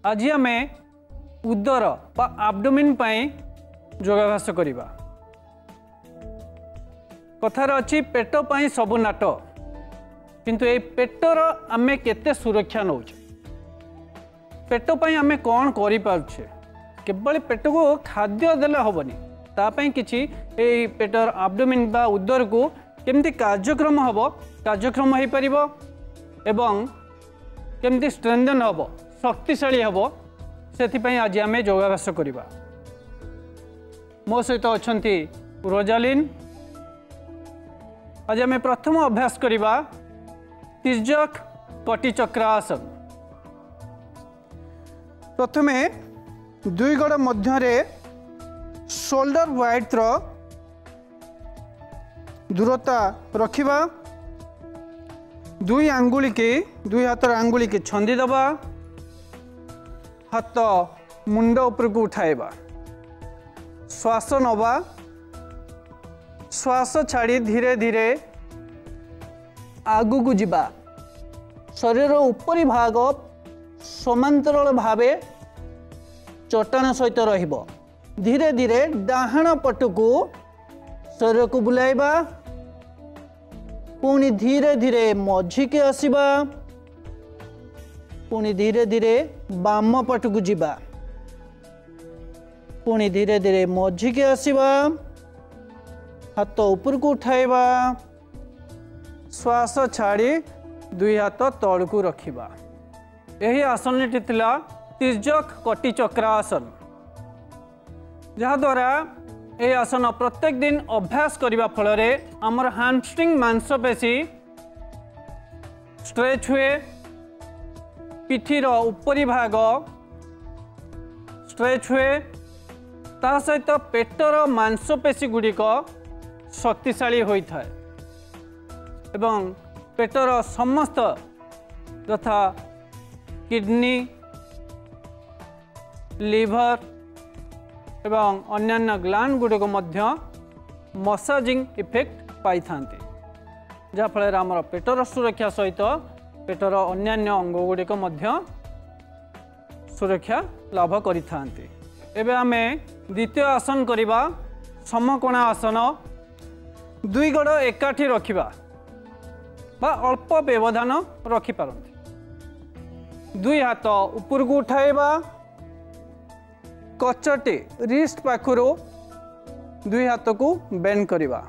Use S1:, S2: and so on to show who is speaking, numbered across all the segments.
S1: आज आम उदर बा आब्डोमेन योगाभ्यास करवा। कथार अच्छी पेट पाई सबु नाट, किंतु ये पेटर आम केते सुरक्षा नौ पेट पाई आम कौन करें केवल पेट को खाद्य देले हेनी तापाई किसी पेटर आब्डोमेन बा उदर को केमती कार्यक्रम हम कार्यक्रम हो पार एवं केमती स्ट्रेंथन हम शक्तिशाली हम से आज आम योगाभ्यास करवा। मो सहित अच्छा रोजालिन। आज आम प्रथम अभ्यास करवा तिर्यक कटिचक्रासन। प्रथमे दुई गोड़ मध्य शोल्डर वाइड दूरता रखिबा। दुई आंगुली की दुई हाथर आंगुली की छंदी दबा। हाथ मुंड ऊपर को उठाइबा। श्वास नवा। श्वास छाड़ी धीरे धीरे आगु को जिबा। शरीर उपरी भाग समांतराल भावे चट्टान सहित रहिबो। धीरे धीरे डाहाण पटकू शरीर को बुलाइबा। पुणी धीरे धीरे मझी के आसीबा। पुणी धीरे धीरे बाम पटकू जिबा। पुणी धीरे धीरे मझी के आसीबा। हाथ ऊपर को उठाइबा। श्वास छाड़ी दुई हाथ तलू रखिबा। यही आसनटी थिला तिर्यक कटिचक्रासन, जहाँ द्वारा ये आसन प्रत्येक दिन अभ्यास करने फल आमर हैमस्ट्रिंग मांसपेशी स्ट्रेच हुए। पिठीर उपरी भाग स्ट्रेच हुए। ता सहित पेटर मांसपेशी गुड़िक शक्तिशाली होता है एवं पेटर समस्त यथा किडनी लिवर एवं अन्यान्य ग्लैंड गुड़िक मसाजिंग इफेक्ट पाई थांती, जहाँफल आमर पेटर सुरक्षा सहित पेटर अन्यान्य अंग गुड़िक सुरक्षा लाभ करि थांती। एबे आमे द्वितीय आसन करिबा समकोणा आसन। दुई गोड़ एकाठी रखिबा बा अल्प व्यवधान रखि पारंती। दुई हाथ ऊपर को उठाइबा। कचटी रिस्ट पाखुरो दुई हाथ को बेंड करवा।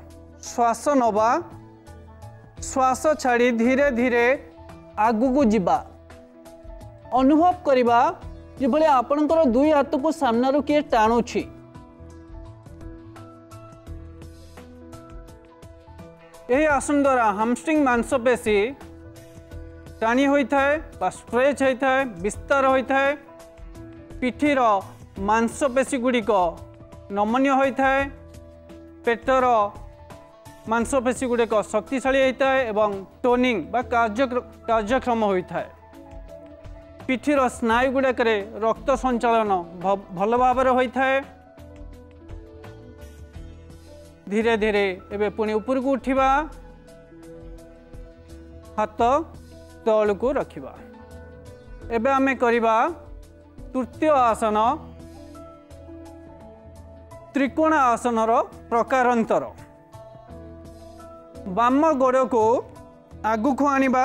S1: श्वास नवा। श्वास छाड़ी धीरे धीरे आगु को जिबा। अनुभव करवा जो भले आपणकर दुई हाथ को सामने किए टाणुछि। यही आसन द्वारा हैमस्ट्रिंग मांसपेशी टाणी होता है बा स्ट्रेच होता है, विस्तार होता है। पिठीर मांसपेशी गुड़िक नमनीय होता है। पेटर मांसपेशी गुड़िक शक्तिशाली होता है एवं टोनिंग बा कार्यक्रम होता है। पिठीर स्नायु गुड़ाक रक्त संचालन भल भाव होता है। धीरे धीरे एबे पुणी ऊपर को उठिबा। हाथ तल को रखिबा। एबे आमे करिबा तृतीय आसन त्रिकोण आसनर प्रकारांतर। बाम गोड़ को आगु को आनिबा।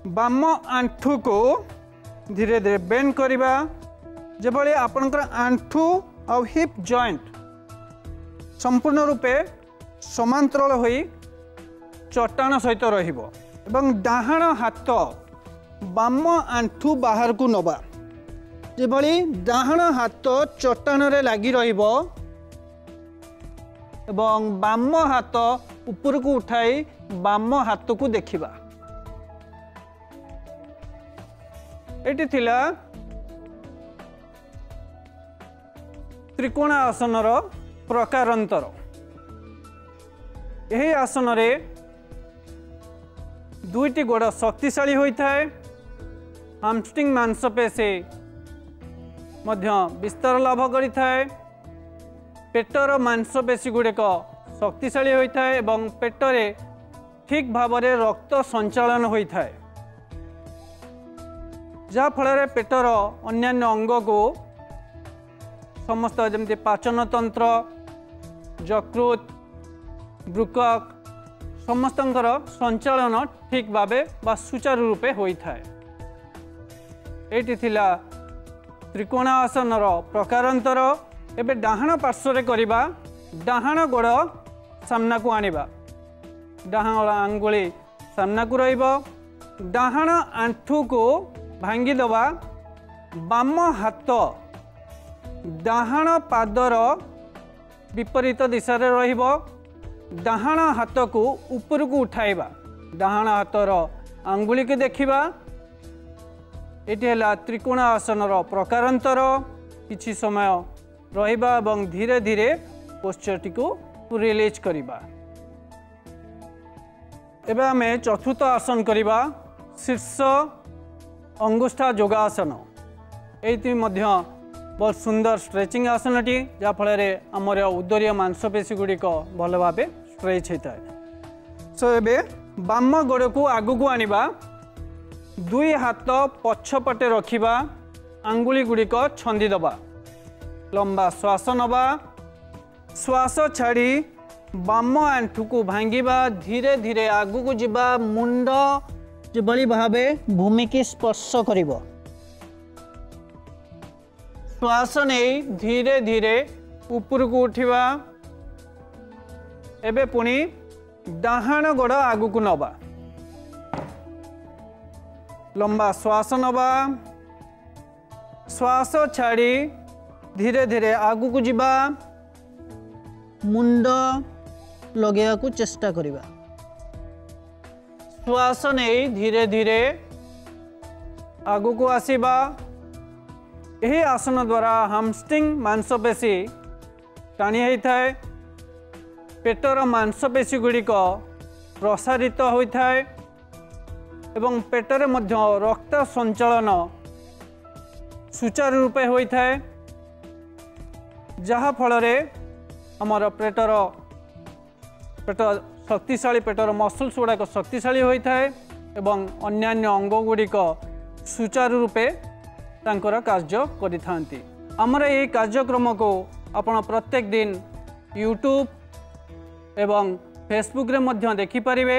S1: बाम आंठू को धीरे धीरे बेंड करिबा। जेभली आपनकर आंठू और हिप जॉइंट संपूर्ण रूपे समांतराल होई चट्टान सहित रहिबो एवं डाहाण हाथ बाम आंठू बाहर को नबा। जेभली डाहाण हाथ चट्टान रे लागी रहिबो एवं बाम हाथ ऊपर को उठाई बाम हाथ को देखिबा। एटी थिला त्रिकोण आसनर प्रकारांतर। यही आसन रे दुईटी गोड़ शक्तिशाली होता है। हैमस्ट्रिंग मांसपेशी मध्य विस्तार लाभ करता है। पेटर मांसपेशी गुड़िक शक्तिशाली होता है एवं पेटरे ठीक भाव में रक्त संचालन होता है जहाँफल पेटर अन्यान्य अंग को समस्त जमती पाचन तंत्र यकृत वृकक समस्त संचालन ठीक भावे बा सुचारू रूपे होता है। ये त्रिकोणासन प्रकारांतर एवं डाहाण पार्श्व करवा डाहाण गोड़ सामना को आनिबा डाहाण आंगुली सामना को रहिबो डाहाण आंठू को भांगी दबा बाम हाथ डाहाण पादर विपरीत दिशा रे रहिबो डाहाण हाथ को ऊपर को उठाइबा डाहाण हाथर आंगुली के देखिबा एटी है त्रिकोणासन प्रकारांतर किछि समय रहिबा एवं धीरे धीरे पोस्चर टी को रिलीज करिबा। एबे आमे चतुर्थ आसन करिबा शीर्ष अंगुष्ठा योगासन। एति मध्य बहुत सुंदर स्ट्रेचिंग आसन टी जा फल आमर उदरीय मांसपेशी गुड़िक भल भाव स्ट्रेच होता है। सो एबे बाम गोड़ को आगु को आनिबा दुई हाथ पछपटे रखिबा आंगुली गुड़िक छंदी दबा लंबा श्वास नबा श्वास छाड़ी बाम आंठू को भांगिबा धीरे धीरे आगु को जिबा मुंड जेभली भावे भूमि की स्पर्श करिबो श्वास नहीं धीरे धीरे ऊपर को उठिबा एबे पुणी डाहाण गोड़ आगु को नबा लंबा श्वास नबा श्वास छाड़ी धीरे धीरे आगु को जिबा मुंड लगेया को चेष्टा करिबा श्वास नहीं धीरे धीरे आगु को आसीबा। यही आसन द्वारा हामस्ट्रिंग मांसपेशी टाणी होता है पेटर मांसपेशी गुड़िक प्रसारित होता है एवं पेटर मध्य रक्त संचालन सुचारू रूपे होता है जहाँ फल आमर पेटर शक्तिशाली पेटर मसल्स गुड़ाक शक्तिशाली होता है एवं अन्यान्य अंग गुड़िक सुचारू रूपे तांकर कार्य करिथांती। आमर ये कार्यक्रम को आपण प्रत्येक दिन यूट्यूब एवं फेसबुक रे मध्य देखि परिबे।